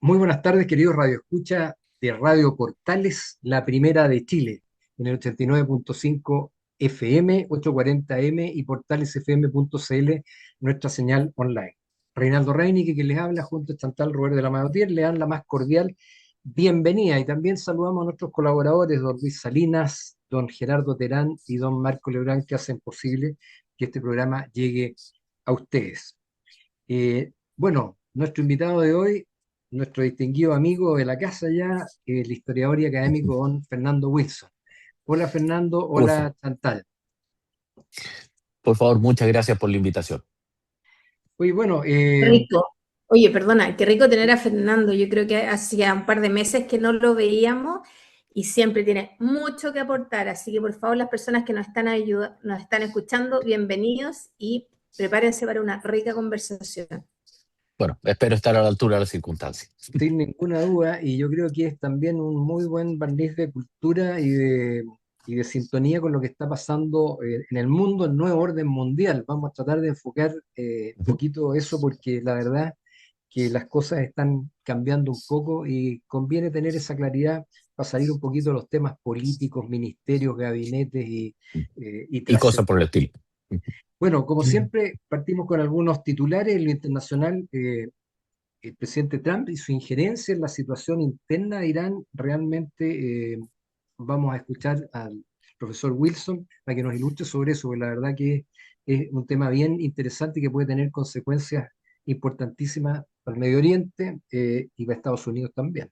Muy buenas tardes, queridos Radio Escucha de Radio Portales, la primera de Chile, en el 89.5 FM, 840M y portalesfm.cl, nuestra señal online. Reinaldo Reini, que les habla, junto a Chantal Robert de la Mayotier, le dan la más cordial bienvenida. Y también saludamos a nuestros colaboradores, don Luis Salinas, don Gerardo Terán y don Marco Lebrán, que hacen posible que este programa llegue a ustedes. Nuestro invitado de hoy, nuestro distinguido amigo de la casa ya, el historiador y académico don Fernando Wilson. Hola Fernando, Por, hola Chantal. por favor, muchas gracias por la invitación. Oye, bueno, Rico. Oye, perdona, qué rico tener a Fernando. Yo creo que hacía un par de meses que no lo veíamos y siempre tiene mucho que aportar. Así que por favor, las personas que nos están escuchando, bienvenidos y prepárense para una rica conversación. Bueno, espero estar a la altura de las circunstancias. sin ninguna duda, y yo creo que es también un muy buen barniz de cultura y de sintonía con lo que está pasando en el mundo, el nuevo orden mundial. Vamos a tratar de enfocar un Ujú. poquito eso porque la verdad que las cosas están cambiando un poco y conviene tener esa claridad para salir un poquito de los temas políticos, ministerios, gabinetes y Y cosas por el trascendencia. estilo. Bueno, como siempre, partimos con algunos titulares. En lo internacional, el presidente Trump y su injerencia en la situación interna de Irán, realmente vamos a escuchar al profesor Wilson para que nos ilustre sobre eso, porque la verdad que es un tema bien interesante y que puede tener consecuencias importantísimas para el Medio Oriente y para Estados Unidos también.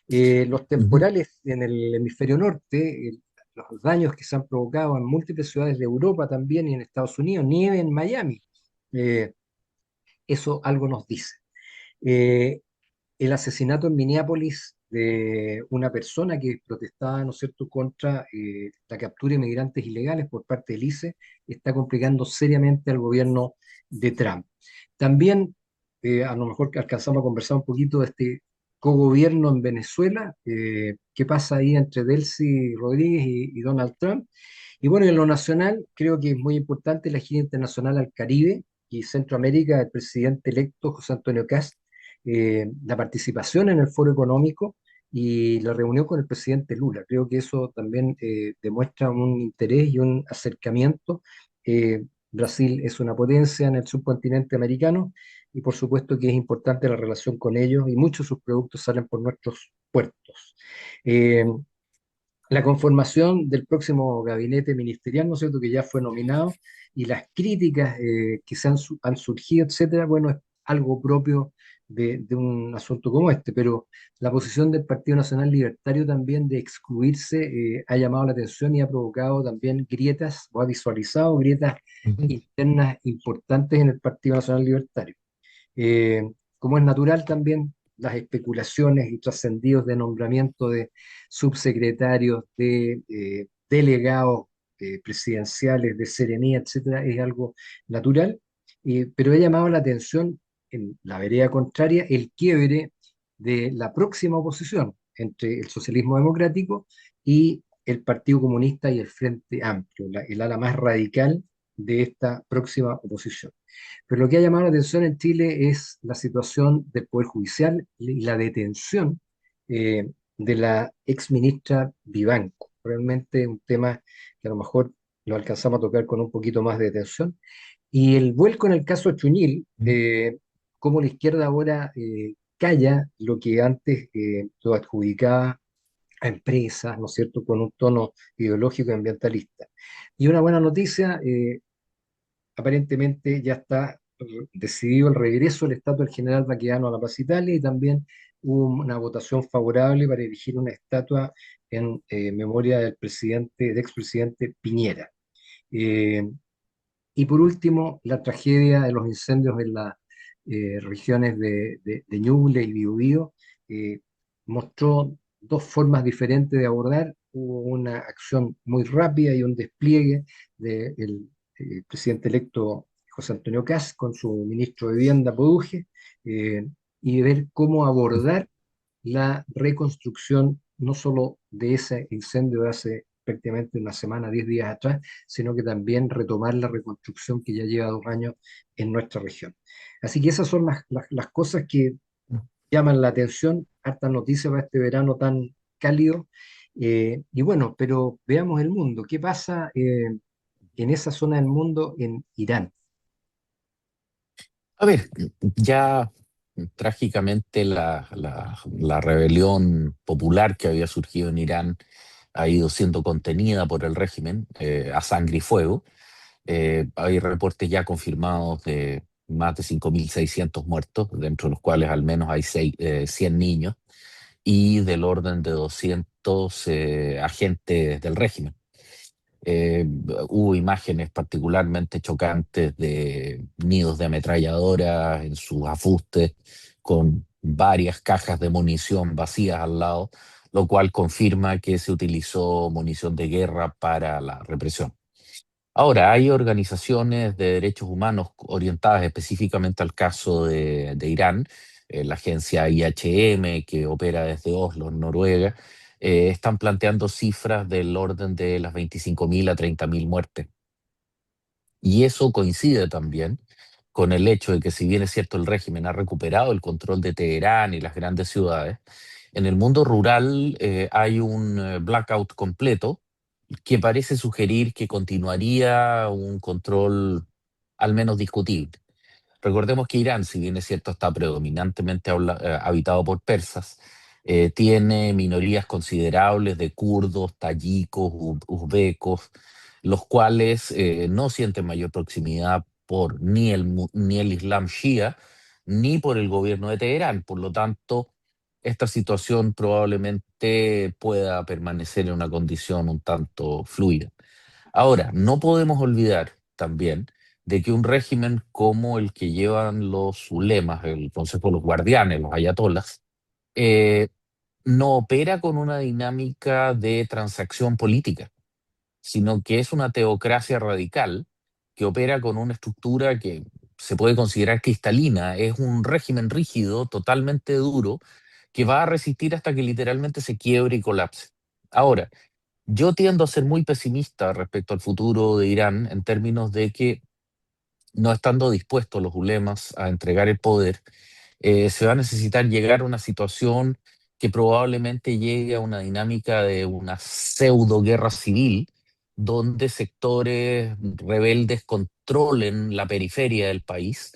Los Ujú. temporales en el hemisferio norte, los daños que se han provocado en múltiples ciudades de Europa también y en Estados Unidos, nieve en Miami, eh, eso algo nos dice. Eh, el asesinato en Minneapolis de una persona que protestaba, ¿no es cierto?, contra la captura de inmigrantes ilegales por parte del ICE, está complicando seriamente al gobierno de Trump. También, a lo mejor que alcanzamos a conversar un poquito de este cogobierno en Venezuela, qué pasa ahí entre Delcy Rodríguez y Donald Trump. Y bueno, en lo nacional, creo que es muy importante la gira internacional al Caribe y Centroamérica del presidente electo José Antonio Kast, la participación en el foro económico y la reunión con el presidente Lula. Creo que eso también demuestra un interés y un acercamiento. Brasil es una potencia en el subcontinente americano y por supuesto que es importante la relación con ellos y muchos de sus productos salen por nuestros puertos. Eh, la conformación del próximo gabinete ministerial, ¿no es cierto?, que ya fue nominado, y las críticas que han surgido, etcétera, bueno, es algo propio de un asunto como este, pero la posición del Partido Nacional Libertario también de excluirse ha llamado la atención y ha provocado también grietas, o ha visualizado grietas Ujú. internas importantes en el Partido Nacional Libertario. Eh, Como es natural también, las especulaciones y trascendidos de nombramiento de subsecretarios, de delegados presidenciales, de Seremía, etcétera, es algo natural, pero he llamado la atención en la vereda contraria el quiebre de la próxima oposición entre el socialismo democrático y el Partido Comunista y el Frente Amplio, el ala más radical de esta próxima oposición. Pero lo que ha llamado la atención en Chile es la situación del Poder Judicial y la detención de la ex ministra Vivanco. Realmente un tema que a lo mejor lo alcanzamos a tocar con un poquito más de detención. Y el vuelco en el caso Chuñil, cómo la izquierda ahora calla lo que antes lo adjudicaba a empresas, ¿no es cierto?, con un tono ideológico y ambientalista. Y una buena noticia, aparentemente ya está decidido el regreso del estatua del general Baquedano a la Plaza Italia y también hubo una votación favorable para erigir una estatua en memoria del expresidente Piñera. Eh, y por último, la tragedia de los incendios en las regiones de Ñuble y Biobío mostró dos formas diferentes de abordar. Hubo una acción muy rápida y un despliegue del presidente electo José Antonio Kast con su ministro de Vivienda, Produje, y de ver cómo abordar la reconstrucción no solo de ese incendio de hace prácticamente una semana, 10 días atrás, sino que también retomar la reconstrucción que ya lleva 2 años en nuestra región. Así que esas son las cosas que llaman la atención, hartas noticias para este verano tan cálido. Y bueno, pero veamos el mundo. ¿Qué pasa en esa zona del mundo, en Irán? A ver, ya trágicamente la rebelión popular que había surgido en Irán ha ido siendo contenida por el régimen a sangre y fuego. Hay reportes ya confirmados de más de 5.600 muertos, dentro de los cuales al menos hay 100 niños, y del orden de 200 agentes del régimen. Eh, Hubo imágenes particularmente chocantes de nidos de ametralladoras en sus afustes, con varias cajas de munición vacías al lado, lo cual confirma que se utilizó munición de guerra para la represión. Ahora, hay organizaciones de derechos humanos orientadas específicamente al caso de Irán, la agencia IHM, que opera desde Oslo, en Noruega, están planteando cifras del orden de las 25.000 a 30.000 muertes. Y eso coincide también con el hecho de que, si bien es cierto, el régimen ha recuperado el control de Teherán y las grandes ciudades, en el mundo rural hay un blackout completo que parece sugerir que continuaría un control al menos discutible. Recordemos que Irán, si bien es cierto, está predominantemente habitado por persas, tiene minorías considerables de kurdos, tayikos, uzbecos, los cuales no sienten mayor proximidad por ni el Islam shia, ni por el gobierno de Teherán. Por lo tanto, esta situación probablemente pueda permanecer en una condición un tanto fluida. Ahora, no podemos olvidar también de que un régimen como el que llevan los ulemas, el Consejo de los Guardianes, los ayatolas, eh, no opera con una dinámica de transacción política, sino que es una teocracia radical que opera con una estructura que se puede considerar cristalina. Es un régimen rígido, totalmente duro, que va a resistir hasta que literalmente se quiebre y colapse. Ahora, yo tiendo a ser muy pesimista respecto al futuro de Irán, en términos de que, no estando dispuestos los ulemas a entregar el poder, se va a necesitar llegar a una situación que probablemente llegue a una dinámica de una pseudo guerra civil, donde sectores rebeldes controlen la periferia del país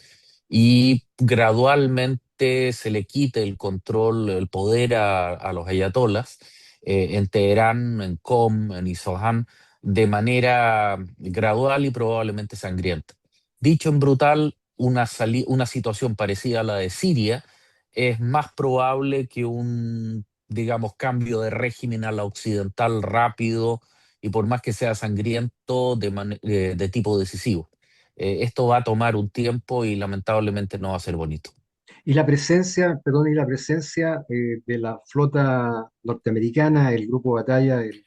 y gradualmente se le quite el control, el poder a los ayatolas en Teherán, en Qom, en Isfahan, de manera gradual y probablemente sangrienta. Dicho en brutal, una situación parecida a la de Siria es más probable que un, digamos, cambio de régimen a la occidental rápido y, por más que sea sangriento, de tipo decisivo. Esto va a tomar un tiempo y lamentablemente no va a ser bonito. Y la presencia, perdón, y la presencia de la flota norteamericana, el grupo de batalla, el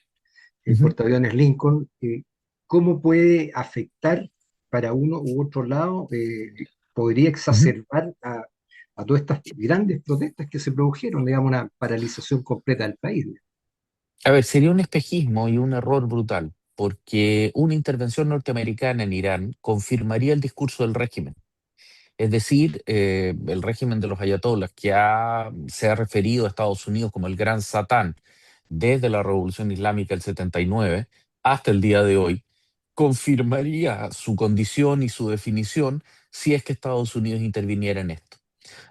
Ujú, portaaviones Lincoln, ¿cómo puede afectar para uno u otro lado? ¿Podría ujú. exacerbar a todas estas grandes protestas que se produjeron, digamos, una paralización completa del país? A ver, sería un espejismo y un error brutal, porque una intervención norteamericana en Irán confirmaría el discurso del régimen. Es decir, el régimen de los ayatolás, que se ha referido a Estados Unidos como el gran Satán desde la Revolución Islámica del 79 hasta el día de hoy, confirmaría su condición y su definición si es que Estados Unidos interviniera en esto.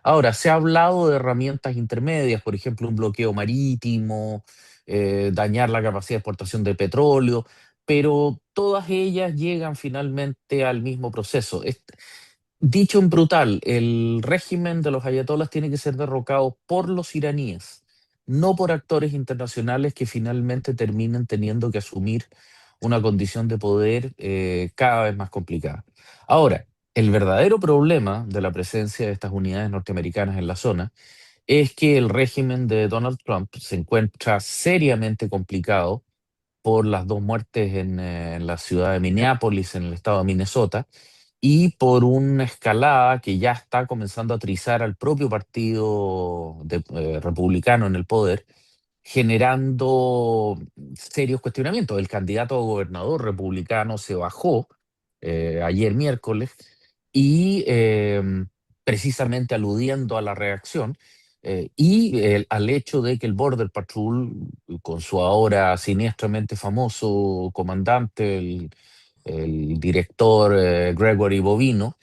Ahora, se ha hablado de herramientas intermedias, por ejemplo, un bloqueo marítimo, dañar la capacidad de exportación de petróleo, pero todas ellas llegan finalmente al mismo proceso. Dicho en brutal, el régimen de los ayatolás tiene que ser derrocado por los iraníes, no por actores internacionales que finalmente terminen teniendo que asumir una condición de poder cada vez más complicada. Ahora, el verdadero problema de la presencia de estas unidades norteamericanas en la zona es que el régimen de Donald Trump se encuentra seriamente complicado por las dos muertes en la ciudad de Minneapolis, en el estado de Minnesota, y por una escalada que ya está comenzando a trizar al propio partido republicano en el poder, generando serios cuestionamientos. El candidato a gobernador republicano se bajó ayer miércoles y, precisamente aludiendo a la reacción, al hecho de que el Border Patrol, con su ahora siniestramente famoso comandante, el director Gregory Bovino,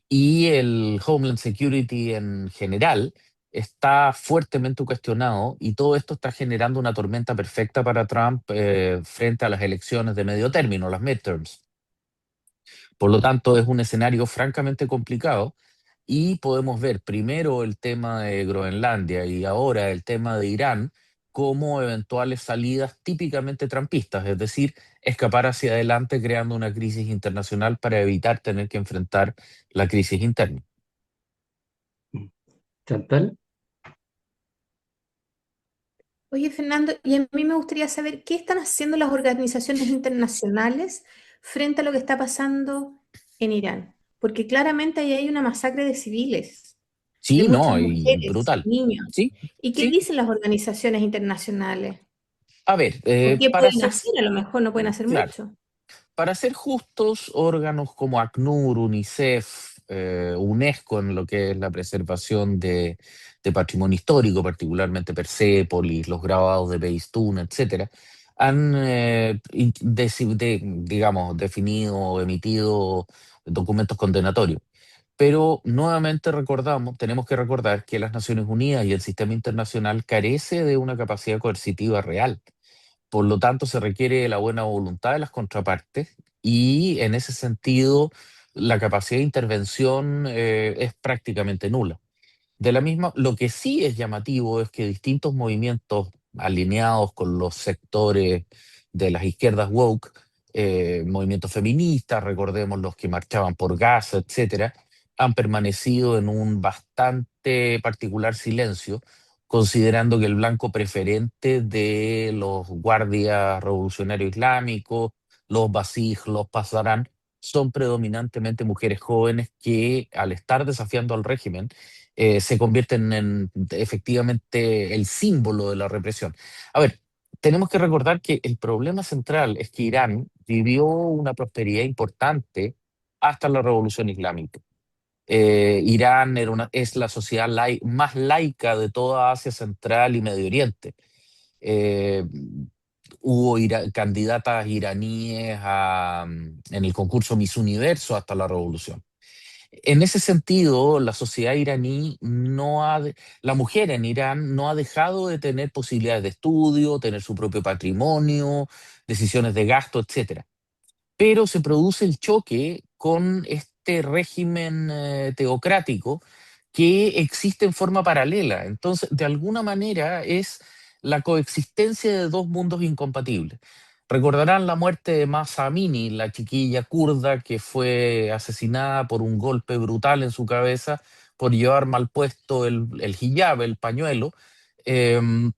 y el Homeland Security en general, está fuertemente cuestionado y todo esto está generando una tormenta perfecta para Trump frente a las elecciones de medio término, las midterms. Por lo tanto, es un escenario francamente complicado y podemos ver primero el tema de Groenlandia y ahora el tema de Irán como eventuales salidas típicamente trampistas, es decir, escapar hacia adelante creando una crisis internacional para evitar tener que enfrentar la crisis interna. Chantal. Oye, Fernando, y a mí me gustaría saber qué están haciendo las organizaciones internacionales frente a lo que está pasando en Irán, porque claramente ahí hay una masacre de civiles, de Sí, muchas no, y mujeres, brutal. niños. Sí, ¿Y qué sí. dicen las organizaciones internacionales? A ver, ¿O qué pueden hacer? A lo mejor no pueden hacer claro, mucho. para ser justos, órganos como ACNUR, UNICEF, UNESCO en lo que es la preservación de patrimonio histórico, particularmente Persépolis, los grabados de Behistún, etcétera, han, digamos, definido o emitido documentos condenatorios. Pero nuevamente tenemos que recordar que las Naciones Unidas y el sistema internacional carece de una capacidad coercitiva real. Por lo tanto, se requiere la buena voluntad de las contrapartes y en ese sentido la capacidad de intervención es prácticamente nula. De la misma, lo que sí es llamativo es que distintos movimientos alineados con los sectores de las izquierdas woke, movimientos feministas, recordemos los que marchaban por Gaza, etcétera, han permanecido en un bastante particular silencio, considerando que el blanco preferente de los guardias revolucionarios islámicos, los basij, los pasarán, son predominantemente mujeres jóvenes que, al estar desafiando al régimen, se convierten en efectivamente el símbolo de la represión. A ver, tenemos que recordar que el problema central es que Irán vivió una prosperidad importante hasta la Revolución Islámica. Irán es la sociedad más laica de toda Asia Central y Medio Oriente. Eh, Hubo candidatas iraníes en el concurso Miss Universo hasta la Revolución. En ese sentido, la sociedad iraní la mujer en Irán no ha dejado de tener posibilidades de estudio, tener su propio patrimonio, decisiones de gasto, etcétera. Pero se produce el choque con este régimen teocrático que existe en forma paralela. Entonces, de alguna manera es la coexistencia de dos mundos incompatibles. Recordarán la muerte de Mahsa Amini, la chiquilla kurda que fue asesinada por un golpe brutal en su cabeza por llevar mal puesto el hijab, el pañuelo, em,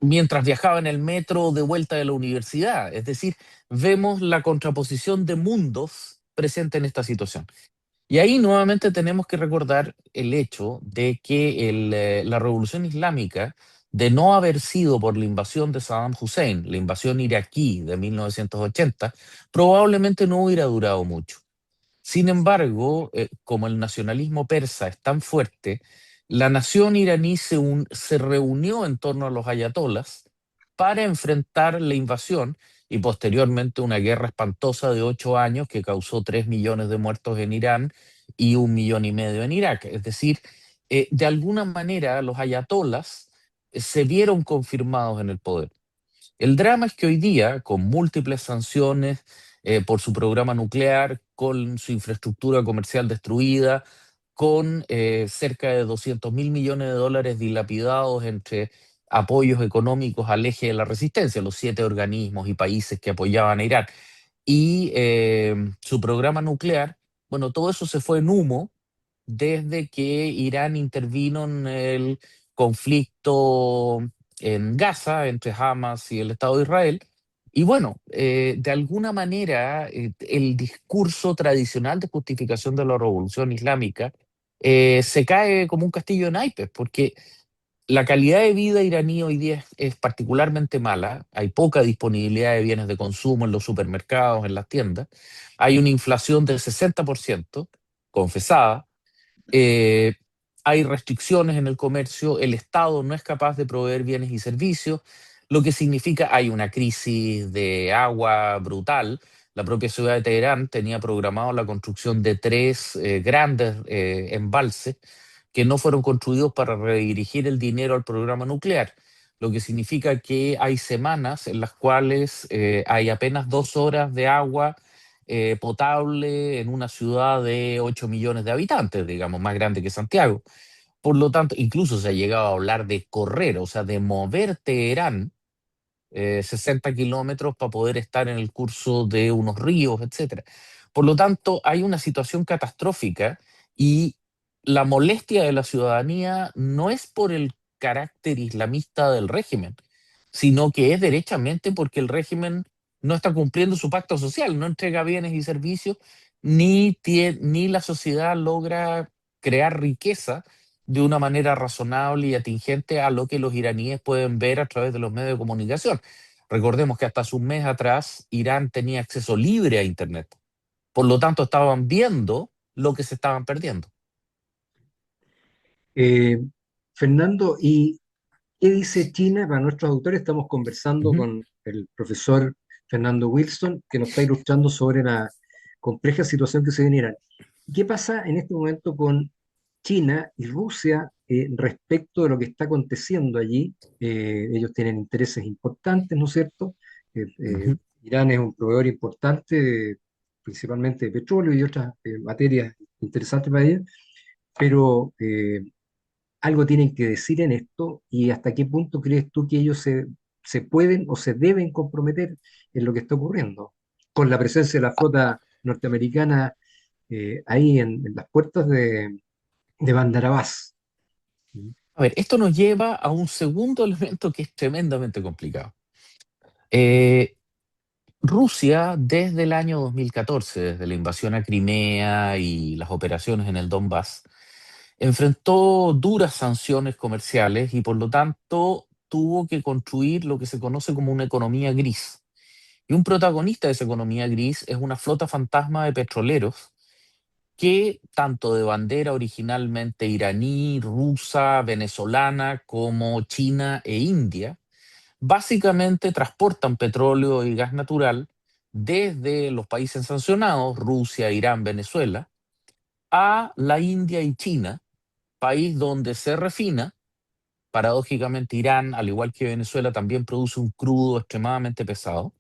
mientras viajaba en el metro de vuelta de la universidad. Es decir, vemos la contraposición de mundos presente en esta situación. Y ahí nuevamente tenemos que recordar el hecho de que la revolución islámica, de no haber sido por la invasión de Saddam Hussein, la invasión iraquí de 1980, probablemente no hubiera durado mucho. Sin embargo, como el nacionalismo persa es tan fuerte, la nación iraní se reunió en torno a los ayatolas para enfrentar la invasión y posteriormente una guerra espantosa de 8 años que causó 3 millones de muertos en Irán y 1,5 millones en Irak. Es decir, de alguna manera los ayatolas se vieron confirmados en el poder. El drama es que hoy día, con múltiples sanciones por su programa nuclear, con su infraestructura comercial destruida, con cerca de 200.000 millones de dólares dilapidados entre apoyos económicos al eje de la resistencia, los 7 organismos y países que apoyaban a Irán, y su programa nuclear, bueno, todo eso se fue en humo desde que Irán intervino en el conflicto en Gaza entre Hamas y el Estado de Israel. Y bueno, de alguna manera, el discurso tradicional de justificación de la revolución islámica se cae como un castillo de naipes, porque la calidad de vida iraní hoy día es particularmente mala. Hay poca disponibilidad de bienes de consumo en los supermercados, en las tiendas. Hay una inflación del 60% confesada. eh, hay restricciones en el comercio, el Estado no es capaz de proveer bienes y servicios, lo que significa hay una crisis de agua brutal. La propia ciudad de Teherán tenía programado la construcción de tres grandes embalses que no fueron construidos para redirigir el dinero al programa nuclear, lo que significa que hay semanas en las cuales hay apenas 2 horas de agua potable en una ciudad de 8 millones de habitantes, digamos, más grande que Santiago. Por lo tanto, incluso se ha llegado a hablar de correr, o sea, de mover Teherán 60 kilómetros para poder estar en el curso de unos ríos, etcétera. Por lo tanto, hay una situación catastrófica y la molestia de la ciudadanía no es por el carácter islamista del régimen, sino que es derechamente porque el régimen no está cumpliendo su pacto social, no entrega bienes y servicios, ni la sociedad logra crear riqueza de una manera razonable y atingente a lo que los iraníes pueden ver a través de los medios de comunicación. Recordemos que hasta hace un mes atrás Irán tenía acceso libre a Internet. Por lo tanto, estaban viendo lo que se estaban perdiendo. Eh, Fernando, ¿y qué dice China para nuestros autores? Estamos conversando Ujú, con el profesor Fernando Wilson, que nos está ilustrando sobre la compleja situación que se viene en Irán. ¿Qué pasa en este momento con China y Rusia respecto de lo que está aconteciendo allí? Ellos tienen intereses importantes, ¿no es cierto? ujú. Irán es un proveedor importante, principalmente de petróleo y otras materias interesantes para ellos, pero algo tienen que decir en esto y hasta qué punto crees tú que ellos se pueden o se deben comprometer en lo que está ocurriendo, con la presencia de la flota norteamericana ahí en las puertas de Bandar Abbas. A ver, esto nos lleva a un segundo elemento que es tremendamente complicado. Eh, Rusia, desde el año 2014, desde la invasión a Crimea y las operaciones en el Donbass, enfrentó duras sanciones comerciales y por lo tanto tuvo que construir lo que se conoce como una economía gris. Y un protagonista de esa economía gris es una flota fantasma de petroleros que, tanto de bandera originalmente iraní, rusa, venezolana, como china e india, básicamente transportan petróleo y gas natural desde los países sancionados, Rusia, Irán, Venezuela, a la India y China, país donde se refina. Paradójicamente, Irán, al igual que Venezuela, también produce un crudo extremadamente pesado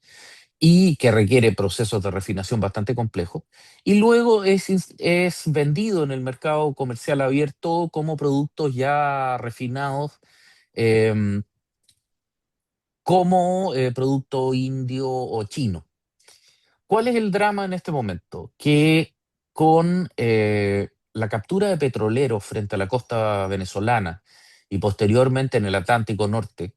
y que requiere procesos de refinación bastante complejos, y luego es vendido en el mercado comercial abierto como productos ya refinados, eh, como producto indio o chino. ¿Cuál es el drama en este momento? Que con la captura de petroleros frente a la costa venezolana y posteriormente en el Atlántico Norte,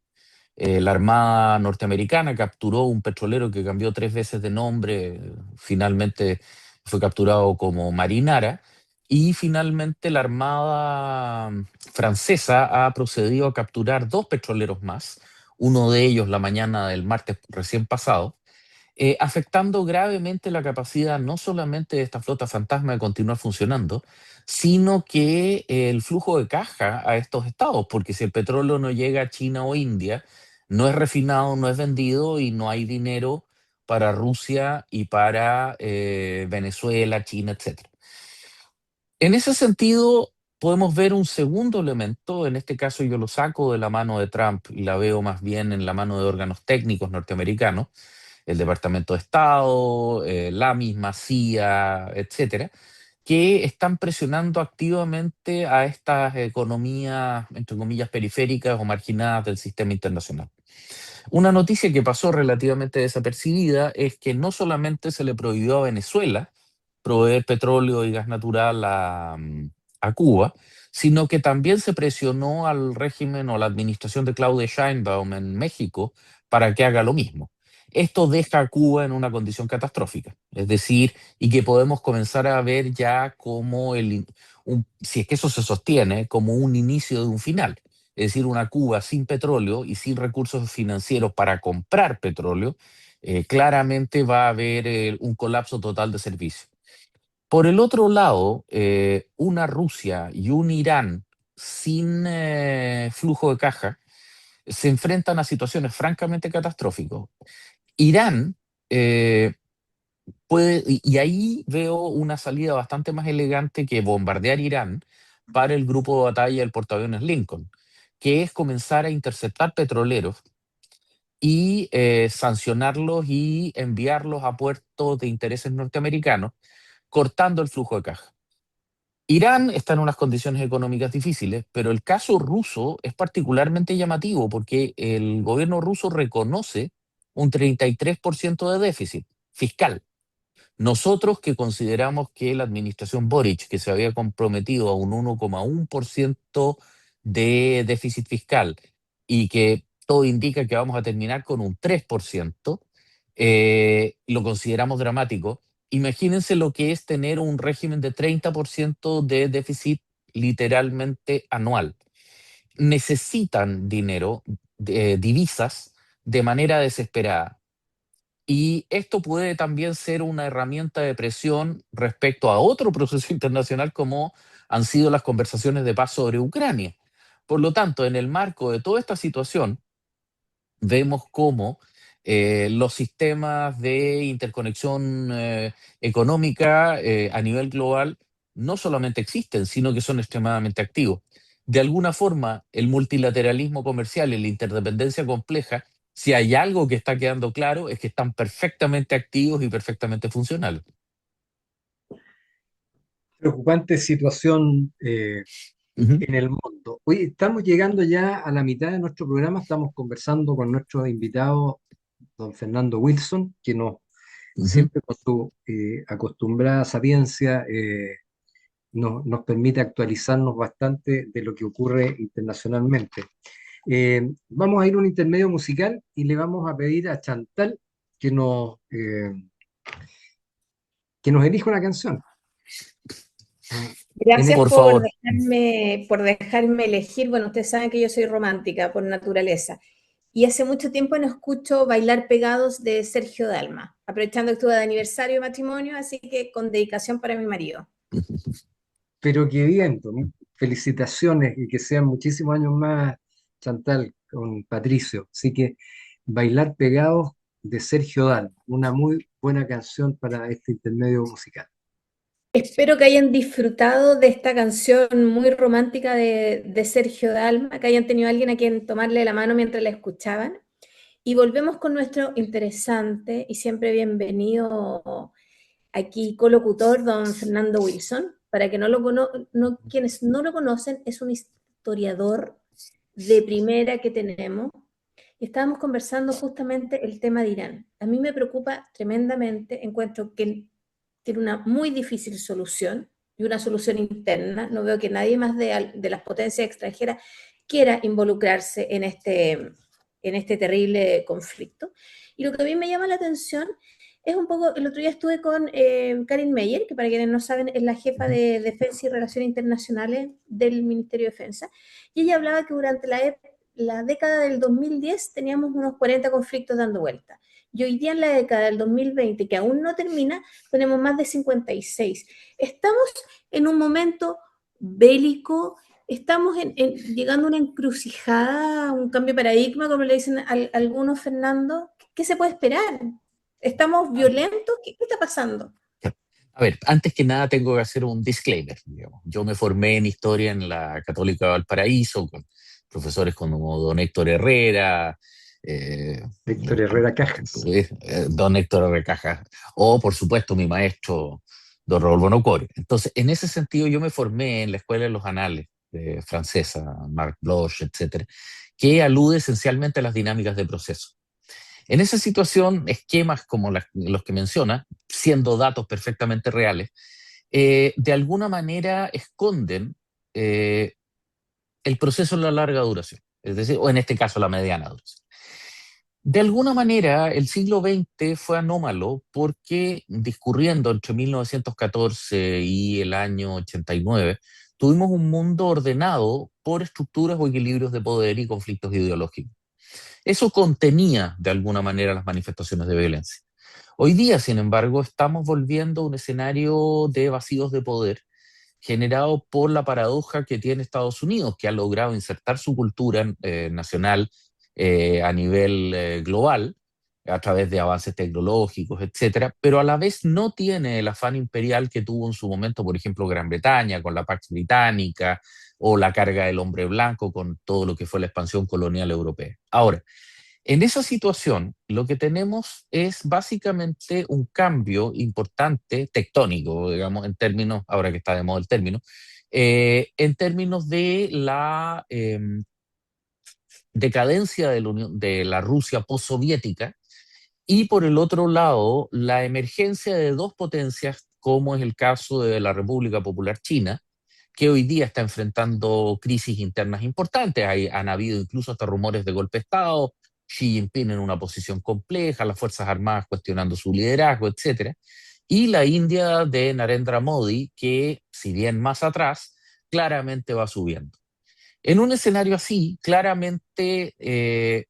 la Armada norteamericana capturó un petrolero que cambió 3 veces de nombre, finalmente fue capturado como Marinara, y finalmente la Armada francesa ha procedido a capturar 2 petroleros más, uno de ellos la mañana del martes recién pasado, afectando gravemente la capacidad no solamente de esta flota fantasma de continuar funcionando, sino que el flujo de caja a estos estados, porque si el petróleo no llega a China o India, no es refinado, no es vendido y no hay dinero para Rusia y para Venezuela, China, etcétera. En ese sentido, podemos ver un segundo elemento, en este caso yo lo saco de la mano de Trump y la veo más bien en la mano de órganos técnicos norteamericanos, el Departamento de Estado, la misma CIA, etcétera, que están presionando activamente a estas economías, entre comillas, periféricas o marginadas del sistema internacional. Una noticia que pasó relativamente desapercibida es que no solamente se le prohibió a Venezuela proveer petróleo y gas natural a Cuba, sino que también se presionó al régimen o a la administración de Claudia Sheinbaum en México para que haga lo mismo. Esto deja a Cuba en una condición catastrófica, es decir, y que podemos comenzar a ver ya como si es que eso se sostiene, como un inicio de un final. Es decir, una Cuba sin petróleo y sin recursos financieros para comprar petróleo, claramente va a haber un colapso total de servicios. Por el otro lado, una Rusia y un Irán sin flujo de caja se enfrentan a situaciones francamente catastróficas. Irán eh, y ahí veo una salida bastante más elegante que bombardear Irán para el grupo de batalla del portaaviones Lincoln, que es comenzar a interceptar petroleros y sancionarlos y enviarlos a puertos de intereses norteamericanos, cortando el flujo de caja. Irán está en unas condiciones económicas difíciles, pero el caso ruso es particularmente llamativo porque el gobierno ruso reconoce un 33% de déficit fiscal. Nosotros que consideramos que la administración Boric, que se había comprometido a un 1,1% de déficit fiscal y que todo indica que vamos a terminar con un 3%, lo consideramos dramático. Imagínense lo que es tener un régimen de 30% de déficit literalmente anual. Necesitan dinero, divisas, de manera desesperada. Y esto puede también ser una herramienta de presión respecto a otro proceso internacional como han sido las conversaciones de paz sobre Ucrania. Por lo tanto, en el marco de toda esta situación, vemos cómo los sistemas de interconexión económica a nivel global no solamente existen, sino que son extremadamente activos. De alguna forma, el multilateralismo comercial y la interdependencia compleja, si hay algo que está quedando claro, es que están perfectamente activos y perfectamente funcionales. Preocupante situación Ujú, en el mundo. Hoy estamos llegando ya a la mitad de nuestro programa, estamos conversando con nuestro invitado, don Fernando Wilson, que nos ujú. siempre con su acostumbrada sapiencia nos permite actualizarnos bastante de lo que ocurre internacionalmente. Vamos a ir a un intermedio musical y le vamos a pedir a Chantal que que nos elija una canción. En Gracias Por este, favor. por dejarme elegir. Bueno, ustedes saben que yo soy romántica por naturaleza. Y hace mucho tiempo no escucho Bailar Pegados de Sergio Dalma, aprovechando que estuve de aniversario de matrimonio, así que con dedicación para mi marido. pero que bien, pues, felicitaciones y que sean muchísimos años más, Chantal, con Patricio. Así que Bailar Pegados de Sergio Dalma, una muy buena canción para este intermedio musical. Espero que hayan disfrutado de esta canción muy romántica de Sergio Dalma, que hayan tenido a alguien a quien tomarle la mano mientras la escuchaban. Y volvemos con nuestro interesante y siempre bienvenido aquí colocutor, don Fernando Wilson. Para que quienes no lo conocen, es un historiador de primera que tenemos. Estábamos conversando justamente el tema de Irán. A mí me preocupa tremendamente, encuentro que tiene una muy difícil solución y una solución interna. No veo que nadie más de las potencias extranjeras quiera involucrarse en este terrible conflicto. Y lo que a mí me llama la atención es un poco, el otro día estuve con Karin Meyer, que para quienes no saben es la jefa Ujú. de Defensa y Relaciones Internacionales del Ministerio de Defensa, y ella hablaba que durante la década del 2010 teníamos unos 40 conflictos dando vuelta. Y hoy día en la década del 2020, que aún no termina, tenemos más de 56. Estamos en un momento bélico, estamos llegando a una encrucijada, un cambio de paradigma, como le dicen algunos, Fernando. ¿Qué se puede esperar? ¿Estamos violentos? ¿Qué está pasando? A ver, antes que nada tengo que hacer un disclaimer, digamos. Yo me formé en historia en la Católica de Valparaíso, con profesores como don Héctor Herrera, eh, Víctor Herrera Cajas. don Héctor Herrera Caja, o por supuesto mi maestro, don Rodolfo Nocore. Entonces, en ese sentido yo me formé en la Escuela de los Anales francesa, Marc Bloch, etcétera, que alude esencialmente a las dinámicas de proceso. En esa situación, esquemas como los que menciona, siendo datos perfectamente reales, de alguna manera esconden eh, el proceso en la larga duración, es decir, o en este caso la mediana duración. De alguna manera, el siglo XX fue anómalo porque discurriendo entre 1914 y el año 89, tuvimos un mundo ordenado por estructuras o equilibrios de poder y conflictos ideológicos. Eso contenía de alguna manera las manifestaciones de violencia. Hoy día, sin embargo, estamos volviendo a un escenario de vacíos de poder generado por la paradoja que tiene Estados Unidos, que ha logrado insertar su cultura nacional a nivel global, a través de avances tecnológicos, etcétera, pero a la vez no tiene el afán imperial que tuvo en su momento, por ejemplo, Gran Bretaña con la Pax Británica o la carga del hombre blanco con todo lo que fue la expansión colonial europea. Ahora, en esa situación, lo que tenemos es básicamente un cambio importante, tectónico, digamos, en términos, ahora que está de moda el término, en términos de la decadencia de la Rusia postsoviética y por el otro lado, la emergencia de dos potencias, como es el caso de la República Popular China, que hoy día está enfrentando crisis internas importantes. Han habido incluso hasta rumores de golpe de Estado, Xi Jinping en una posición compleja, las Fuerzas Armadas cuestionando su liderazgo, etcétera. Y la India de Narendra Modi, que si bien más atrás, claramente va subiendo. En un escenario así, claramente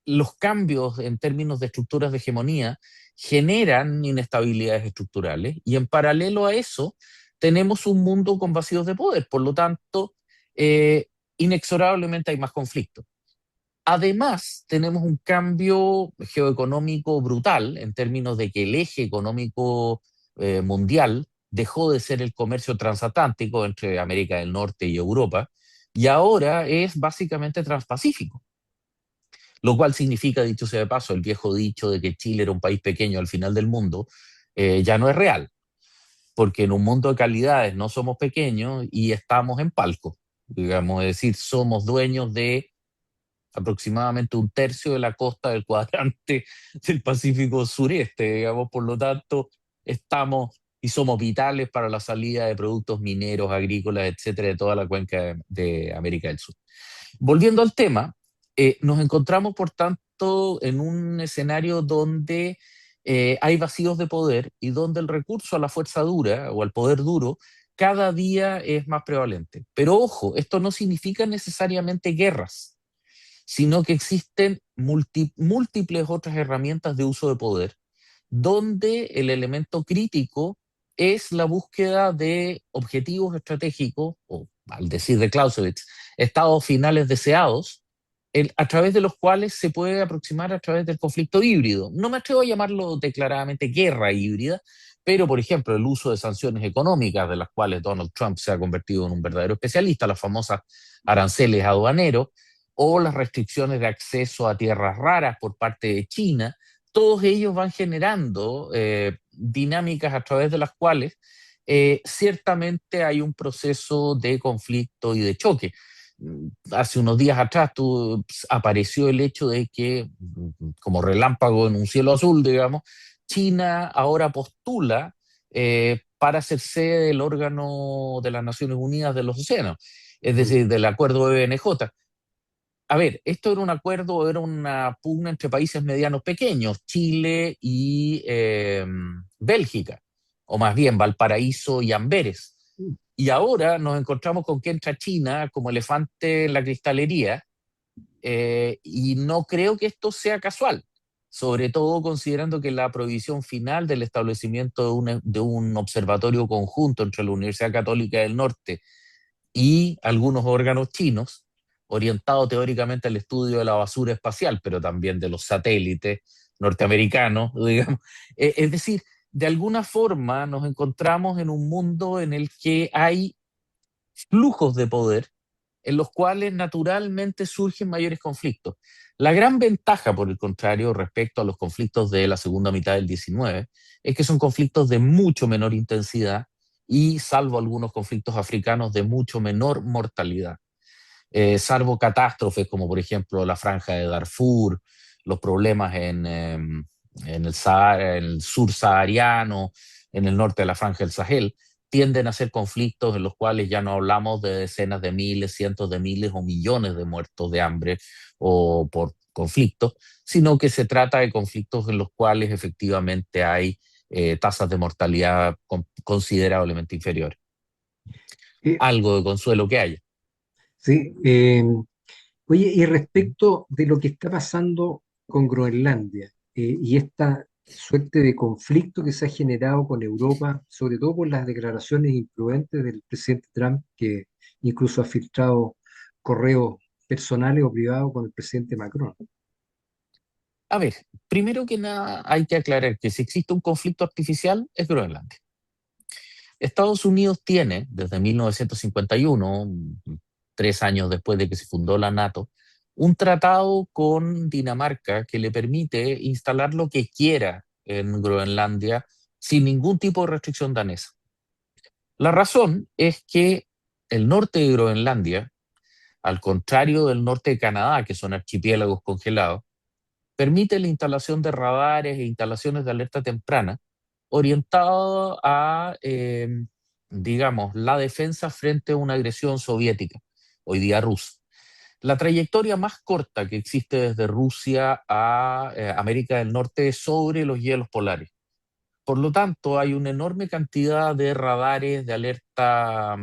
los cambios en términos de estructuras de hegemonía generan inestabilidades estructurales y en paralelo a eso tenemos un mundo con vacíos de poder, por lo tanto, inexorablemente hay más conflictos. Además, tenemos un cambio geoeconómico brutal en términos de que el eje económico mundial dejó de ser el comercio transatlántico entre América del Norte y Europa y ahora es básicamente transpacífico. Lo cual significa, dicho sea de paso, el viejo dicho de que Chile era un país pequeño al final del mundo, ya no es real, porque en un mundo de calidades no somos pequeños y estamos en palco, digamos, es decir, somos dueños de aproximadamente un tercio de la costa del cuadrante del Pacífico Sureste, digamos, por lo tanto, estamos y somos vitales para la salida de productos mineros, agrícolas, etcétera, de toda la cuenca de América del Sur. Volviendo al tema, nos encontramos, por tanto, en un escenario donde hay vacíos de poder y donde el recurso a la fuerza dura o al poder duro cada día es más prevalente. Pero ojo, esto no significa necesariamente guerras, sino que existen múltiples otras herramientas de uso de poder, donde el elemento crítico es la búsqueda de objetivos estratégicos, o al decir de Clausewitz, estados finales deseados, a través de los cuales se puede aproximar a través del conflicto híbrido. No me atrevo a llamarlo declaradamente guerra híbrida, pero por ejemplo el uso de sanciones económicas, de las cuales Donald Trump se ha convertido en un verdadero especialista, las famosas aranceles aduaneros, o las restricciones de acceso a tierras raras por parte de China, todos ellos van generando dinámicas a través de las cuales ciertamente hay un proceso de conflicto y de choque. Hace unos días atrás apareció el hecho de que, como relámpago en un cielo azul, digamos, China ahora postula para ser sede del órgano de las Naciones Unidas de los Océanos, es decir, del acuerdo de BNJ. A ver, esto era un acuerdo, era una pugna entre países medianos pequeños, Chile y Bélgica, o más bien Valparaíso y Amberes. Y ahora nos encontramos con que entra China como elefante en la cristalería, y no creo que esto sea casual, sobre todo considerando que la prohibición final del establecimiento de un observatorio conjunto entre la Universidad Católica del Norte y algunos órganos chinos, orientado teóricamente al estudio de la basura espacial, pero también de los satélites norteamericanos, digamos. Es decir, de alguna forma nos encontramos en un mundo en el que hay flujos de poder en los cuales naturalmente surgen mayores conflictos. La gran ventaja, por el contrario, respecto a los conflictos de la segunda mitad del 19, es que son conflictos de mucho menor intensidad y, salvo algunos conflictos africanos, de mucho menor mortalidad. Salvo catástrofes como por ejemplo la franja de Darfur, los problemas en el sur sahariano, en el norte de la franja del Sahel, tienden a ser conflictos en los cuales ya no hablamos de decenas de miles, cientos de miles o millones de muertos de hambre o por conflictos, sino que se trata de conflictos en los cuales efectivamente hay tasas de mortalidad considerablemente inferiores. Eh, Algo de consuelo que haya. sí, oye, y respecto de lo que está pasando con Groenlandia y esta suerte de conflicto que se ha generado con Europa, sobre todo por las declaraciones imprudentes del presidente Trump, que incluso ha filtrado correos personales o privados con el presidente Macron. A ver, primero que nada hay que aclarar que si existe un conflicto artificial es Groenlandia. Estados Unidos tiene, desde 1951, 3 años después de que se fundó la NATO, un tratado con Dinamarca que le permite instalar lo que quiera en Groenlandia sin ningún tipo de restricción danesa. La razón es que el norte de Groenlandia, al contrario del norte de Canadá, que son archipiélagos congelados, permite la instalación de radares e instalaciones de alerta temprana orientado a, digamos, la defensa frente a una agresión soviética, hoy día rusa. La trayectoria más corta que existe desde Rusia a América del Norte es sobre los hielos polares. Por lo tanto, hay una enorme cantidad de radares de alerta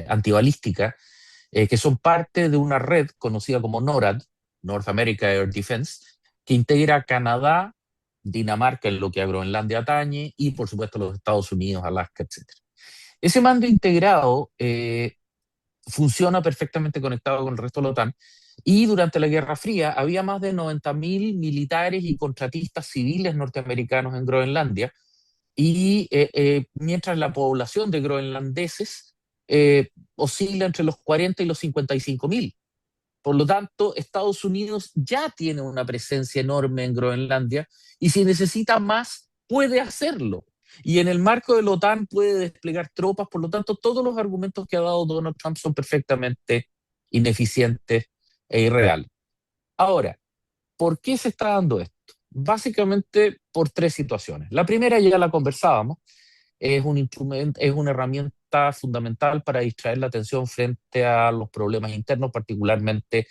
antibalística que son parte de una red conocida como NORAD, North America Air Defense, que integra Canadá, Dinamarca en lo que a Groenlandia atañe y por supuesto los Estados Unidos, Alaska, etc. Ese mando integrado funciona perfectamente conectado con el resto de la OTAN y durante la Guerra Fría había más de 90.000 militares y contratistas civiles norteamericanos en Groenlandia y mientras la población de groenlandeses oscila entre los 40 y los 55.000. Por lo tanto, Estados Unidos ya tiene una presencia enorme en Groenlandia y si necesita más, puede hacerlo. Y en el marco de la OTAN puede desplegar tropas, por lo tanto, todos los argumentos que ha dado Donald Trump son perfectamente ineficientes e irreales. Ahora, ¿por qué se está dando esto? Básicamente por tres situaciones. La primera ya la conversábamos, es un instrumento, es una herramienta fundamental para distraer la atención frente a los problemas internos, particularmente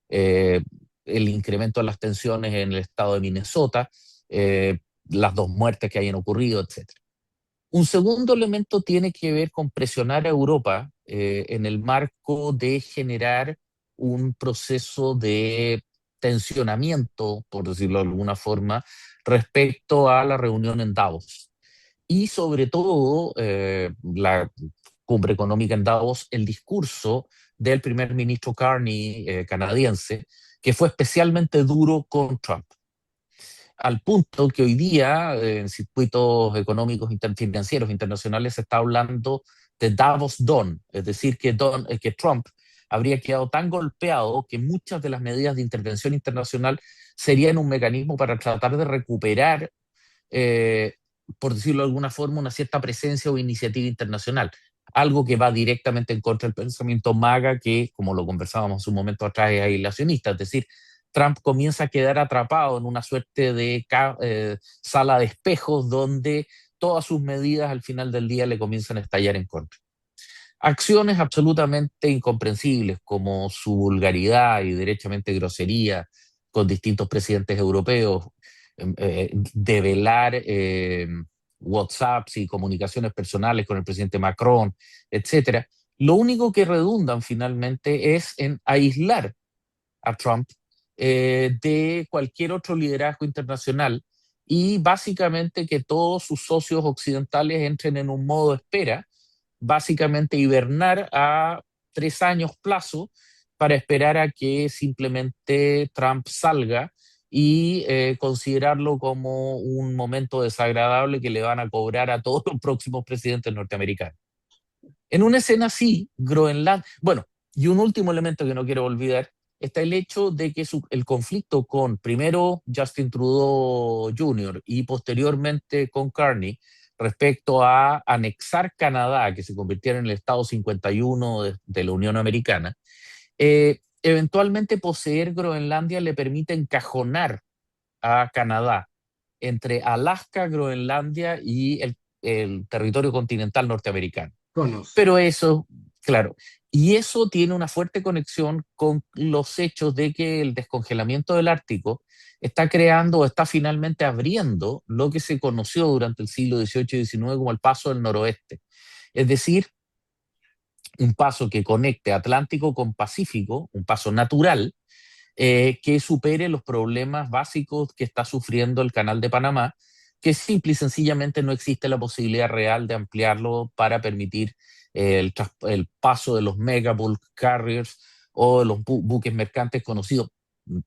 eh, el incremento de las tensiones en el estado de Minnesota, las 2 muertes que hayan ocurrido, etc. Un segundo elemento tiene que ver con presionar a Europa en el marco de generar un proceso de tensionamiento, por decirlo de alguna forma, respecto a la reunión en Davos. Y sobre todo, la cumbre económica en Davos, el discurso del primer ministro Carney, canadiense, que fue especialmente duro con Trump al punto que hoy día en circuitos económicos financieros internacionales se está hablando de Davos Don, es decir, que Trump habría quedado tan golpeado que muchas de las medidas de intervención internacional serían un mecanismo para tratar de recuperar, eh, por decirlo de alguna forma, una cierta presencia o iniciativa internacional. Algo que va directamente en contra del pensamiento MAGA, que, como lo conversábamos un momento atrás, es aislacionista, es decir, Trump comienza a quedar atrapado en una suerte de sala de espejos donde todas sus medidas al final del día le comienzan a estallar en contra. Acciones absolutamente incomprensibles como su vulgaridad y derechamente grosería con distintos presidentes europeos, develar WhatsApps y comunicaciones personales con el presidente Macron, etcétera. Lo único que redundan finalmente es en aislar a Trump de cualquier otro liderazgo internacional y básicamente que todos sus socios occidentales entren en un modo de espera, básicamente hibernar a 3 años plazo para esperar a que simplemente Trump salga y considerarlo como un momento desagradable que le van a cobrar a todos los próximos presidentes norteamericanos. En una escena así, Groenlandia, bueno, y un último elemento que no quiero olvidar, está el hecho de que el conflicto con primero Justin Trudeau Jr. y posteriormente con Carney respecto a anexar Canadá, que se convirtiera en el Estado 51 de la Unión Americana, eventualmente poseer Groenlandia le permite encajonar a Canadá entre Alaska, Groenlandia y el territorio continental norteamericano. Conos. Pero eso, claro, y eso tiene una fuerte conexión con los hechos de que el descongelamiento del Ártico está creando, está finalmente abriendo lo que se conoció durante el siglo XVIII y XIX como el Paso del Noroeste. Es decir, un paso que conecte Atlántico con Pacífico, un paso natural, que supere los problemas básicos que está sufriendo el Canal de Panamá que simple y sencillamente no existe la posibilidad real de ampliarlo para permitir el paso de los mega bulk carriers o de los buques mercantes conocidos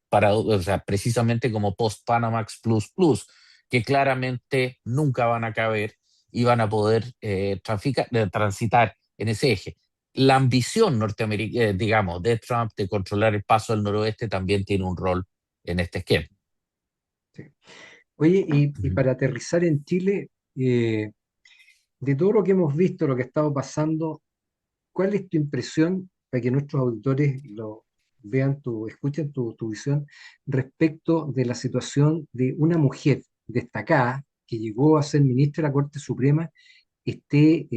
o sea, precisamente como post-Panamax Plus Plus, que claramente nunca van a caber y van a poder transitar en ese eje. La ambición norteamericana, digamos, de Trump de controlar el paso del noroeste también tiene un rol en este esquema. Sí. Oye, y Ujú. para aterrizar en Chile, de todo lo que hemos visto, lo que ha estado pasando, ¿cuál es tu impresión para que nuestros auditores lo vean, escuchen tu visión respecto de la situación de una mujer destacada que llegó a ser ministra de la Corte Suprema, esté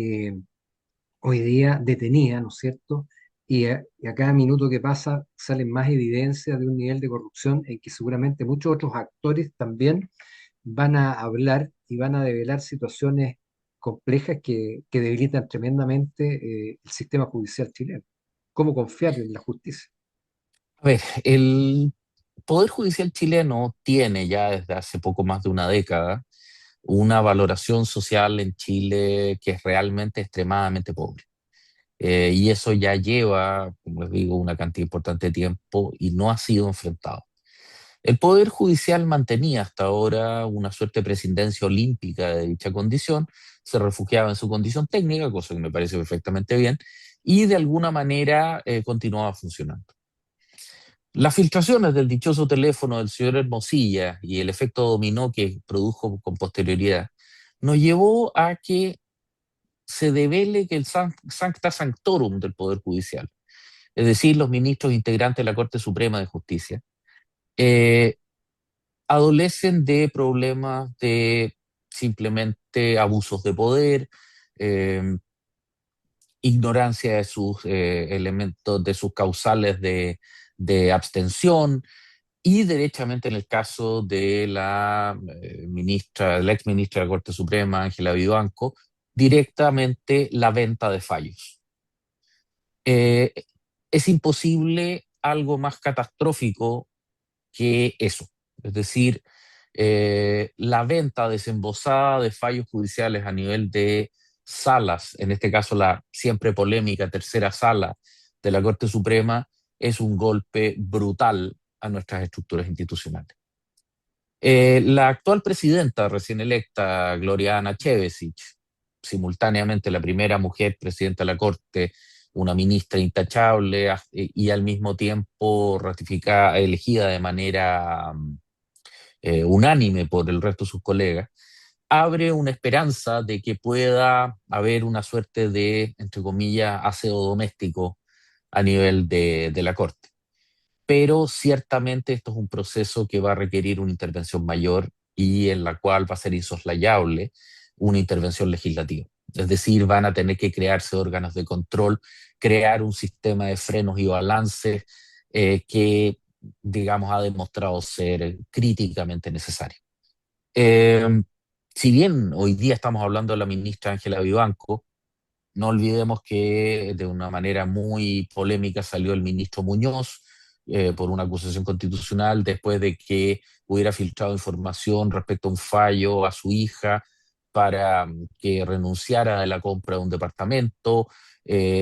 hoy día detenida, ¿no es cierto? Y a cada minuto que pasa salen más evidencias de un nivel de corrupción en que seguramente muchos otros actores también van a hablar y van a develar situaciones complejas que debilitan tremendamente el sistema judicial chileno. ¿Cómo confiar en la justicia? A ver, el Poder Judicial chileno tiene ya desde hace poco más de una década una valoración social en Chile que es realmente extremadamente pobre. Y eso ya lleva, como les digo, una cantidad importante de tiempo y no ha sido enfrentado. El Poder Judicial mantenía hasta ahora una suerte de presidencia olímpica de dicha condición, se refugiaba en su condición técnica, cosa que me parece perfectamente bien, y de alguna manera continuaba funcionando. Las filtraciones del dichoso teléfono del señor Hermosilla y el efecto dominó que produjo con posterioridad nos llevó a que se devele que el sancta sanctorum del Poder Judicial, es decir, los ministros integrantes de la Corte Suprema de Justicia, eh, adolecen de problemas de simplemente abusos de poder, eh, ignorancia de sus elementos, de sus causales de abstención, y derechamente en el caso de la ex ministra de la Corte Suprema, Ángela Vivanco, directamente la venta de fallos. Eh, es imposible algo más catastrófico que eso. Es decir, la venta desembosada de fallos judiciales a nivel de salas, en este caso la siempre polémica tercera sala de la Corte Suprema, es un golpe brutal a nuestras estructuras institucionales. La actual presidenta recién electa, Gloriana Chevesich, simultáneamente la primera mujer presidenta de la Corte, una ministra intachable y al mismo tiempo ratificada, elegida de manera unánime por el resto de sus colegas, abre una esperanza de que pueda haber una suerte de, entre comillas, aseo doméstico a nivel de la Corte. Pero ciertamente esto es un proceso que va a requerir una intervención mayor y en la cual va a ser insoslayable una intervención legislativa. Es decir, van a tener que crearse órganos de control, crear un sistema de frenos y balances que, digamos, ha demostrado ser críticamente necesario. Eh, si bien hoy día estamos hablando de la ministra Ángela Vivanco, no olvidemos que de una manera muy polémica salió el ministro Muñoz por una acusación constitucional después de que hubiera filtrado información respecto a un fallo a su hija para que renunciara de la compra de un departamento.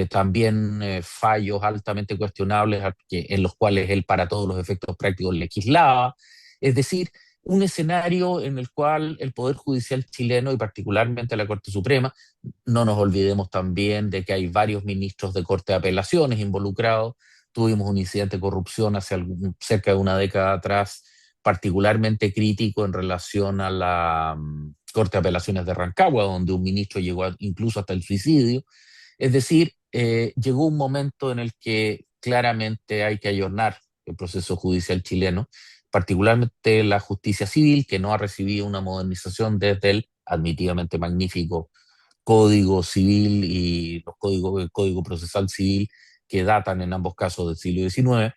También fallos altamente cuestionables en los cuales él para todos los efectos prácticos legislaba. Es decir, un escenario en el cual el Poder Judicial chileno y particularmente la Corte Suprema, no nos olvidemos también de que hay varios ministros de Corte de Apelaciones involucrados. Tuvimos un incidente de corrupción hace cerca de una década atrás, particularmente crítico en relación a la Corte de Apelaciones de Rancagua, donde un ministro llegó incluso hasta el suicidio. Es decir, llegó un momento en el que claramente hay que ayornar el proceso judicial chileno, particularmente la justicia civil, que no ha recibido una modernización desde el admitidamente magnífico Código Civil y el Código Procesal Civil que datan en ambos casos del siglo XIX.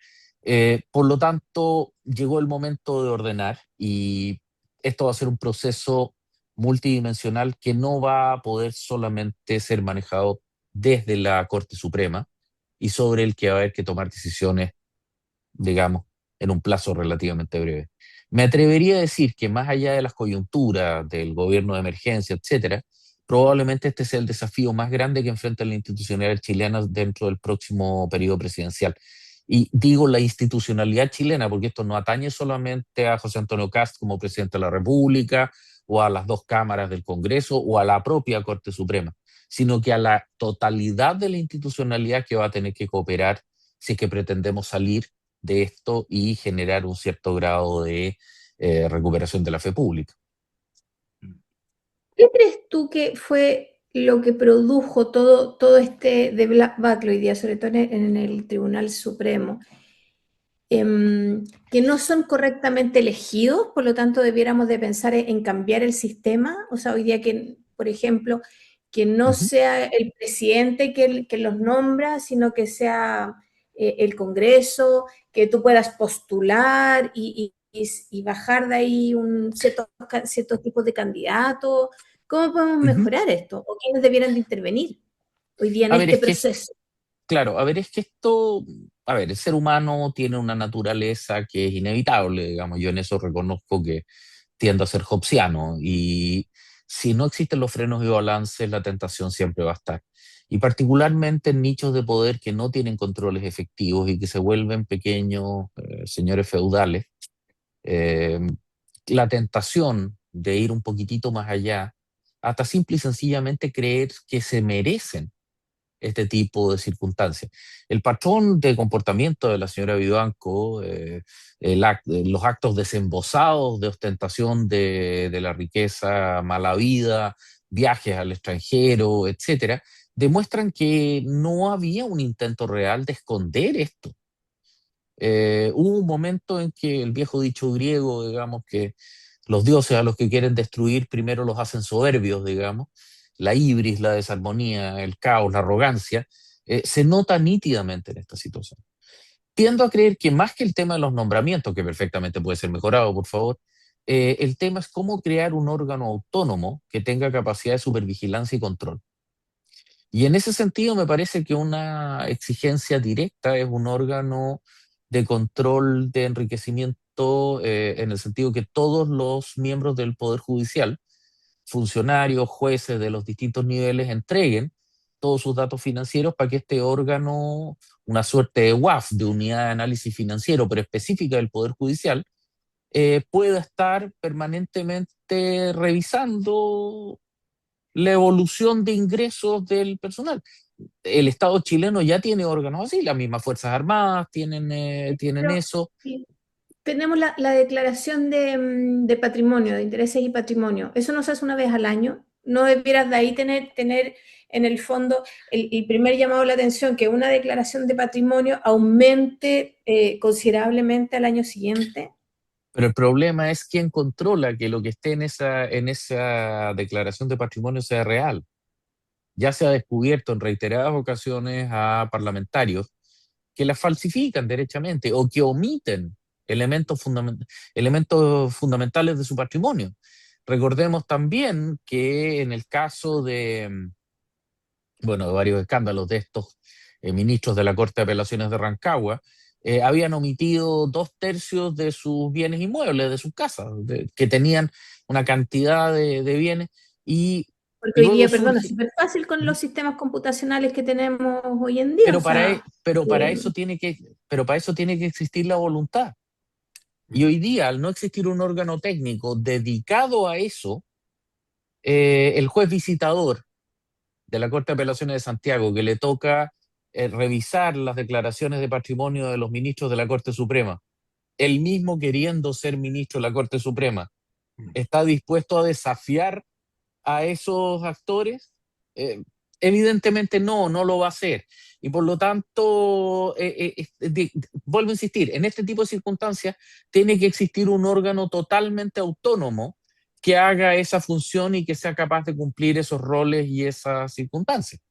Por lo tanto, llegó el momento de ordenar y esto va a ser un proceso multidimensional que no va a poder solamente ser manejado desde la Corte Suprema y sobre el que va a haber que tomar decisiones, digamos, en un plazo relativamente breve. Me atrevería a decir que más allá de las coyunturas, del gobierno de emergencia, etcétera, probablemente este sea el desafío más grande que enfrenta la institucionalidad chilena dentro del próximo periodo presidencial. Y digo la institucionalidad chilena porque esto no atañe solamente a José Antonio Kast como presidente de la República o a las dos cámaras del Congreso o a la propia Corte Suprema, sino que a la totalidad de la institucionalidad que va a tener que cooperar si es que pretendemos salir de esto y generar un cierto grado de recuperación de la fe pública. ¿Qué crees tú que fue lo que produjo todo este debacle hoy día, sobre todo en el Tribunal Supremo? Que no son correctamente elegidos, por lo tanto debiéramos de pensar en cambiar el sistema, o sea, hoy día que, por ejemplo, que no sea el presidente que los nombra, sino que sea el Congreso, que tú puedas postular y bajar de ahí ciertos tipos de candidatos. ¿Cómo podemos mejorar esto? ¿O quiénes debieran de intervenir hoy día en A ver, este es que proceso? claro, a ver, es que esto, a ver, el ser humano tiene una naturaleza que es inevitable, digamos, yo en eso reconozco que tiendo a ser hobbesiano y si no existen los frenos y balances, la tentación siempre va a estar. Y particularmente en nichos de poder que no tienen controles efectivos y que se vuelven pequeños señores feudales, eh, la tentación de ir un poquitito más allá, hasta simple y sencillamente creer que se merecen este tipo de circunstancias. El patrón de comportamiento de la señora Vivanco, los actos desembosados de ostentación de la riqueza mala vida, viajes al extranjero, etcétera, demuestran que no había un intento real de esconder esto. Hubo un momento en que el viejo dicho griego, digamos, que los dioses a los que quieren destruir primero los hacen soberbios, digamos, la ibris, la desarmonía, el caos, la arrogancia, se nota nítidamente en esta situación. Tiendo a creer que más que el tema de los nombramientos, que perfectamente puede ser mejorado, por favor, el tema es cómo crear un órgano autónomo que tenga capacidad de supervigilancia y control. Y en ese sentido me parece que una exigencia directa es un órgano de control de enriquecimiento en el sentido que todos los miembros del Poder Judicial, funcionarios, jueces de los distintos niveles, entreguen todos sus datos financieros para que este órgano, una suerte de UAF, de unidad de análisis financiero, pero específica del Poder Judicial, pueda estar permanentemente revisando la evolución de ingresos del personal. El Estado chileno ya tiene órganos así, las mismas Fuerzas Armadas tienen Pero, eso. sí, tenemos la declaración de patrimonio, de intereses y patrimonio. Eso no se hace una vez al año. No debieras de ahí tener en el fondo el primer llamado a la atención, que una declaración de patrimonio aumente considerablemente al año siguiente. Pero el problema es quién controla que lo que esté en esa declaración de patrimonio sea real. Ya se ha descubierto en reiteradas ocasiones a parlamentarios que la falsifican derechamente o que omiten elementos fundamentales de su patrimonio. Recordemos también que en el caso de varios escándalos de estos ministros de la Corte de Apelaciones de Rancagua, habían omitido 2/3 de sus bienes inmuebles, de sus casas, que tenían una cantidad de bienes, y Porque hoy luego día, perdón, es surge, súper fácil con los sistemas computacionales que tenemos hoy en día. O sea, pero para eh, eso tiene que existir la voluntad. Y hoy día, al no existir un órgano técnico dedicado a eso, el juez visitador de la Corte de Apelaciones de Santiago, que le toca revisar las declaraciones de patrimonio de los ministros de la Corte Suprema, él mismo queriendo ser ministro de la Corte Suprema, ¿está dispuesto a desafiar a esos actores? Evidentemente no lo va a hacer. Y por lo tanto, vuelvo a insistir, en este tipo de circunstancias tiene que existir un órgano totalmente autónomo que haga esa función y que sea capaz de cumplir esos roles y esas circunstancias.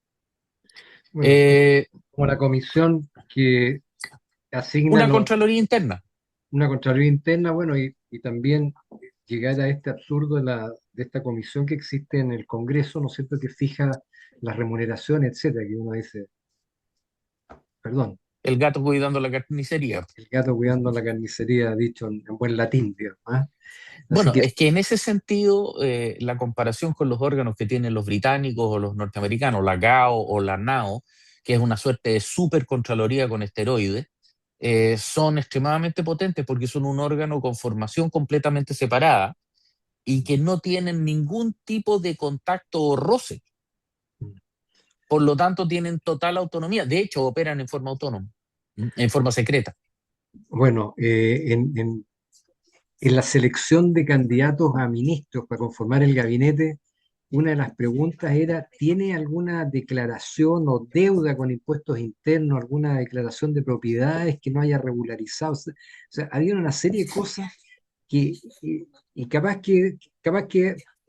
Bueno, Eh, como la comisión que asigna una Contraloría Interna. una Contraloría Interna, bueno, y también llegar a este absurdo de esta comisión que existe en el Congreso, ¿no es cierto?, que fija las remuneraciones, etcétera, que uno dice, perdón. el gato cuidando la carnicería. El gato cuidando la carnicería, dicho en buen latín, digamos, ¿ah? Así Bueno, que, es que en ese sentido, la comparación con los órganos que tienen los británicos o los norteamericanos, la GAO o la NAO, que es una suerte de supercontraloría con esteroides, son extremadamente potentes porque son un órgano con formación completamente separada y que no tienen ningún tipo de contacto o roce. Por lo tanto, tienen total autonomía. De hecho, operan en forma autónoma, en forma secreta. bueno, en la selección de candidatos a ministros para conformar el gabinete, una de las preguntas era, ¿tiene alguna declaración o deuda con impuestos internos, alguna declaración de propiedades que no haya regularizado? O sea, había una serie de cosas que, y capaz que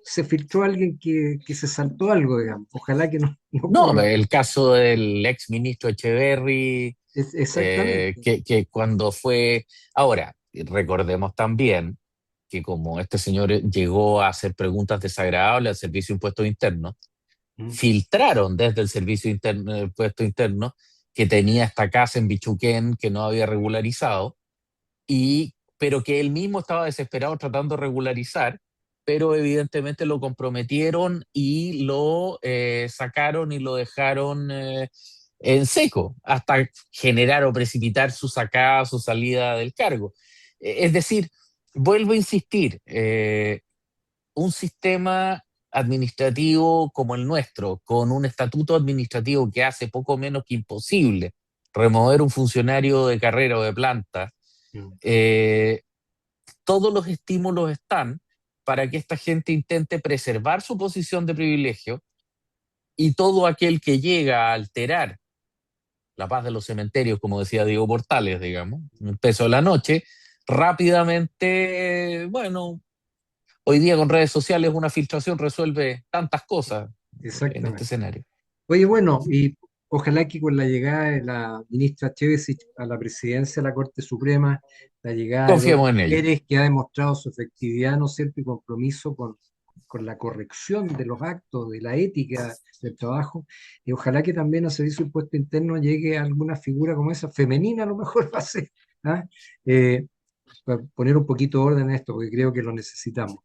se filtró alguien que se saltó algo, digamos. Ojalá que no No, ocurra. el caso del ex ministro Echeverry, Exactamente. que cuando fue... Ahora, recordemos también que como este señor llegó a hacer preguntas desagradables al Servicio de Impuestos Internos, Mm. filtraron desde el Servicio Interno, de Impuestos Internos que tenía esta casa en Bichuquén que no había regularizado, pero que él mismo estaba desesperado tratando de regularizar, pero evidentemente lo comprometieron y lo sacaron y lo dejaron en seco hasta generar o precipitar su sacada, su salida del cargo. Es decir, vuelvo a insistir, un sistema administrativo como el nuestro, con un estatuto administrativo que hace poco menos que imposible remover un funcionario de carrera o de planta, Mm. eh, todos los estímulos están para que esta gente intente preservar su posición de privilegio y todo aquel que llega a alterar la paz de los cementerios, como decía Diego Portales, digamos, un peso de la noche, rápidamente, bueno, hoy día con redes sociales una filtración resuelve tantas cosas en este Exactamente. escenario. Oye, bueno, y ojalá que con la llegada de la ministra Chevesich a la presidencia de la Corte Suprema, la llegada de dos Confiemos en ello. mujeres que ha demostrado su efectividad, ¿no es cierto?, y compromiso con la corrección de los actos, de la ética del trabajo, y ojalá que también al Servicio de Impuesto Interno llegue alguna figura como esa, femenina a lo mejor va a ser, ¿ah? Eh, para poner un poquito de orden en esto, porque creo que lo necesitamos.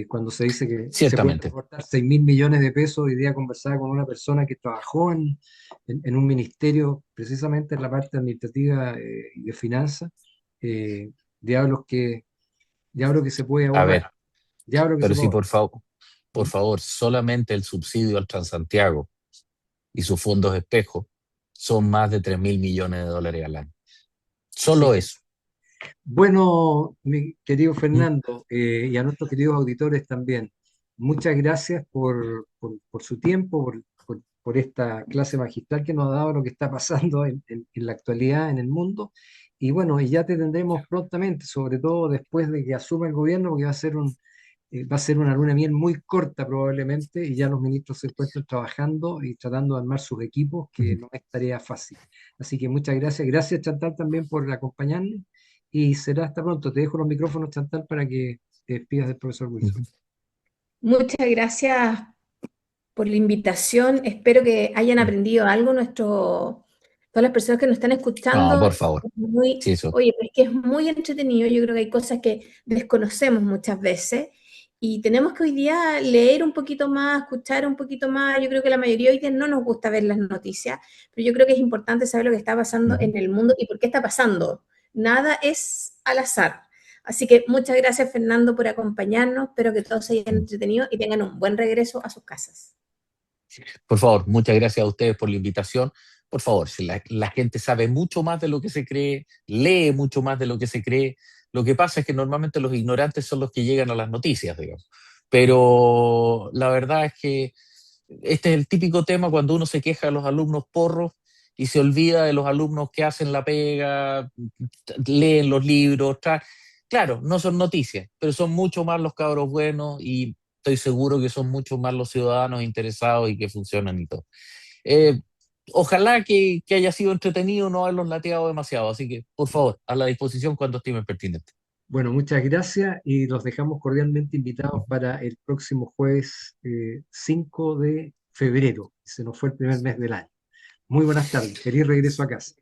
Cuando se dice que se pueden Ciertamente. recortar 6.000 millones de pesos, hoy día conversaba con una persona que trabajó en un ministerio, precisamente en la parte administrativa y de finanzas, eh, diablos que, diablo que se puede A ahorrar, ver, diablo que se pero puede sí, ahorrar. por ¿Mm? favor, solamente el subsidio al Transantiago y sus fondos espejo son más de 3.000 millones de dólares al año. Así Solo que, eso. bueno, mi querido ¿Mm? Fernando, y a nuestros queridos auditores también, muchas gracias por su tiempo, por esta clase magistral que nos ha dado lo que está pasando en la actualidad en el mundo. Y bueno, y ya te tendremos prontamente, sobre todo después de que asuma el gobierno, porque va a ser una luna de miel muy corta probablemente, y ya los ministros se encuentran trabajando y tratando de armar sus equipos, que Ujú. no es tarea fácil. Así que muchas gracias. Gracias, Chantal, también por acompañarnos. Y será hasta pronto. Te dejo los micrófonos, Chantal, para que te despidas del profesor Wilson. Ujú. Muchas gracias por la invitación. Espero que hayan aprendido algo todas las personas que nos están No, escuchando. por favor. Sí, eso. Oye, es que es muy entretenido. Yo creo que hay cosas que desconocemos muchas veces y tenemos que hoy día leer un poquito más, escuchar un poquito más. Yo creo que la mayoría hoy día no nos gusta ver las noticias, pero yo creo que es importante saber lo que está pasando Ujú. en el mundo y por qué está pasando. Nada es al azar. Así que muchas gracias, Fernando, por acompañarnos. Espero que todos se hayan entretenido y tengan un buen regreso a sus casas. Por favor, muchas gracias a ustedes por la invitación. Por favor, si la gente sabe mucho más de lo que se cree, lee mucho más de lo que se cree, lo que pasa es que normalmente los ignorantes son los que llegan a las noticias, digamos. Pero la verdad es que este es el típico tema cuando uno se queja de los alumnos porros y se olvida de los alumnos que hacen la pega, leen los libros. Claro, no son noticias, pero son mucho más los cabros buenos y estoy seguro que son mucho más los ciudadanos interesados y que funcionan y todo. Eh, Ojalá que haya sido entretenido no haberlos lateado demasiado, así que por favor, a la disposición cuando estimen pertinente. Bueno, muchas gracias y los dejamos cordialmente invitados para el próximo jueves 5 de febrero. Se nos fue el primer mes del año. Muy buenas tardes. Feliz regreso a casa.